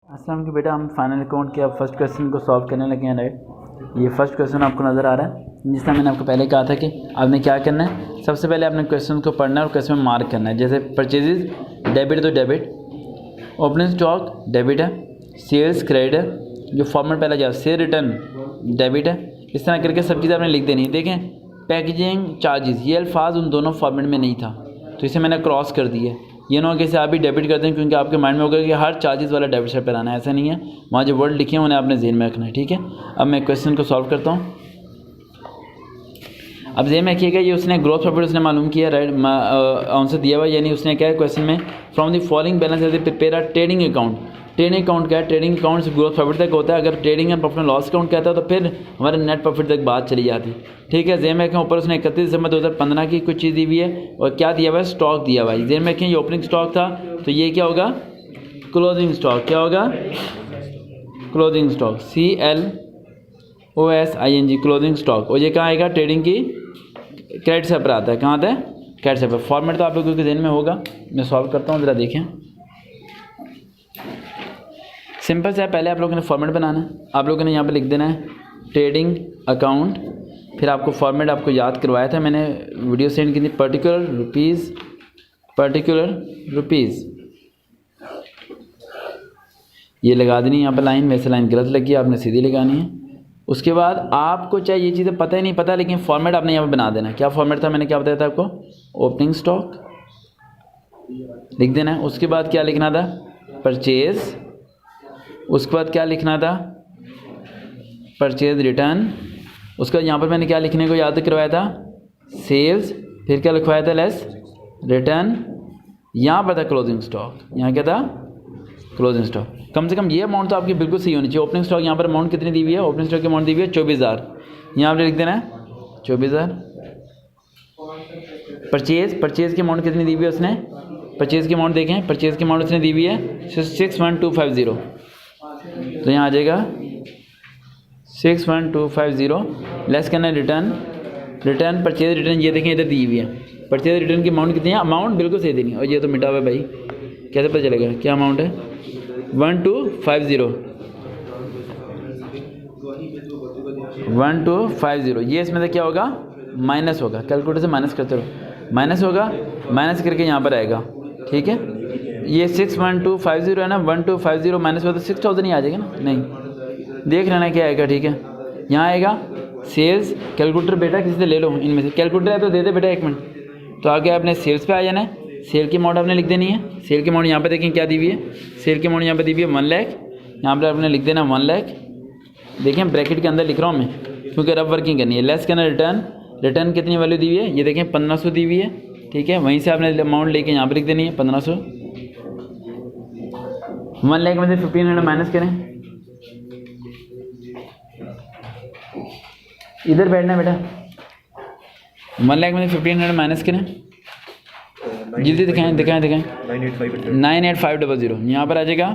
अस्सलाम वालेकुम बेटा, हम फाइनल अकाउंट के अब फर्स्ट क्वेश्चन को सॉल्व करने लगे हैं। राइट, ये फर्स्ट क्वेश्चन आपको नज़र आ रहा है, जिसमें मैंने आपको पहले कहा था कि आपने क्या करना है। सबसे पहले आपने क्वेश्चन को पढ़ना है और क्वेश्चन में मार्क करना है। जैसे परचेजेज डेबिट तो डेबिट, ओपनिंग स्टॉक डेबिट है, सेल्स क्रेडिट है, जो फॉर्मेट पहला जाए सेल रिटर्न डेबिट है। इस तरह करके सब चीज़ आपने लिख देनी है। देखें, पैकेजिंग चार्जेस, ये अल्फाज उन दोनों फॉर्मेट में नहीं था, तो इसे मैंने क्रॉस कर दिया। ये ना हो कि आप भी डेबिट करते हैं, क्योंकि आपके माइंड में होगा कि हर चार्जेस वाला डेबिट साइड पर आना है। ऐसा नहीं है, वहाँ जो वर्ड लिखे हैं उन्हें आपने ज़हन में रखना है। ठीक है, अब मैं क्वेश्चन को सॉल्व करता हूँ। अब ज़हन में रखिएगा, ये उसने ग्रोथ प्रॉफिट उसने मालूम किया। राइट, आंसर दिया हुआ, यानी उसने क्या है क्वेश्चन में, from the following balance as prepare a trading account. Trading account क्या है? ट्रेडिंग अकाउंट से ग्रोथ प्रॉफिट तक होता है। अगर trading and profit and loss account कहता है तो फिर हमारे नेट प्रॉफिट तक बात चली जाती। ठीक है, ज़हन में रखें, ऊपर उसने 31 दिसंबर 2015 की कुछ चीज़ दी हुई है और क्या दिया हुआ है, स्टॉक दिया हुआ है। ज़हन में रखें, ये ओपनिंग स्टॉक था, तो ये क्या होगा, क्लोजिंग स्टॉक। क्या होगा? Closing stock, CLOSING, closing stock. और ये कहाँ आएगा? ट्रेडिंग की क्रेडिट से पर आता है। कहाँ आता है? क्रेडिट से पर। फॉर्मेट तो आप लोगों के ज़हन में होगा, मैं सॉल्व करता हूँ, ज़रा देखें। सिंपल से है, पहले आप लोगों ने फॉर्मेट बनाना है। आप लोगों ने यहाँ पे लिख देना है ट्रेडिंग अकाउंट, फिर आपको फॉर्मेट आपको याद करवाया था, मैंने वीडियो सेंड की थी। पर्टिकुलर रुपीज़ ये लगा देनी यहाँ पे लाइन, वैसे लाइन गलत लगी, आपने सीधी लगानी है। उसके बाद आपको चाहे ये चीज़ें पता ही नहीं पता, लेकिन फॉर्मेट आपने यहाँ पे बना देना है। क्या फॉर्मेट था, मैंने क्या बताया था आपको? ओपनिंग स्टॉक लिख देना है। उसके बाद क्या लिखना था? परचेज। उसके बाद क्या लिखना था? Purchase return. उसके बाद यहाँ पर मैंने क्या लिखने को याद करवाया था? सेल्स। फिर क्या लिखवाया था? Less return. यहाँ पर था क्लोजिंग स्टॉक। यहाँ क्या था? Closing stock. कम से कम ये अमाउंट तो आपकी बिल्कुल सही होनी चाहिए। ओपनिंग स्टॉक यहाँ पर अमाउंट कितनी दी हुई है? ओपनिंग स्टॉक की अमाउंट दी हुई है 24,000। यहाँ पर लिख देना है 24,000। परचेज की अमाउंट कितनी दी हुई है उसने? परचेज की अमाउंट देखें, परचेज की अमाउंट उसने दी हुई है 61,250। तो यहाँ आ जाएगा 61,250। लेस करना है रिटर्न परचेज रिटर्न, ये देखें इधर दी हुई है। परचेज रिटर्न की अमाउंट कितनी है? अमाउंट बिल्कुल सही देनी है। और ये तो मिटा हुआ है भाई, कैसे पता चलेगा क्या अमाउंट है? 1250। ये इसमें से क्या होगा? माइनस होगा। कैलकुलेटर से माइनस करते रहो, माइनस होगा, माइनस करके यहाँ पर आएगा। ठीक है, ये 61,250 है ना, 1250 माइनस हो तो 6,000 ही आ जाएगा ना। नहीं, देख लेना क्या आएगा। ठीक है, यहाँ आएगा सेल्स। कैलकुलेटर बेटा किसी से ले लो, इनमें से कैलकुलेटर है तो दे दे बेटा, 1 मिनट। तो आगे आपने सेल्स पे आ जाना है। सेल की अमाउंट आपने लिख देनी है। सेल की अमाउंट यहाँ पे देखें क्या दी हुई है। सेल की अमाउंट यहाँ पे दी हुई है 1 लाख। यहाँ पर आपने लिख देना 1 लाख। देखें ब्रैकेट के अंदर लिख रहा हूँ मैं, क्योंकि रफ वर्किंग करनी है। लेस करना रिटर्न कितनी वैल्यू दी हुई है? ये देखें 1500 दी हुई है। ठीक है, वहीं से आपने अमाउंट लेके यहाँ पर लिख देनी है 1500। 1 लाख में से 1500 माइनस करें। इधर बैठना बेटा। 1 लाख में से 1500 माइनस करें। जल्दी दिखाएं 98500। यहाँ पर आ जाएगा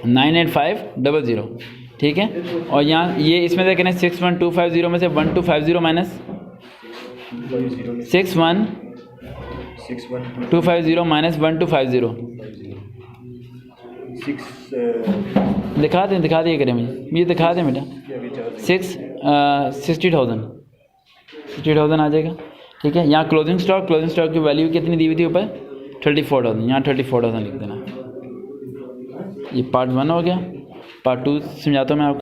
98500। ठीक है, और यहाँ ये इसमें से करें 61,250 में से 1250 माइनस 61,250 माइनस 1250। दिखा दिए करें मुझे, दिखा दें बेटा। 60,000 आ जाएगा। ठीक है, यहाँ क्लोजिंग स्टॉक की वैल्यू कितनी दी हुई थी ऊपर? 34,000। यहाँ 34,000 लिख देना। ये पार्ट 1 हो गया। पार्ट 2 समझाता हूँ मैं आपको।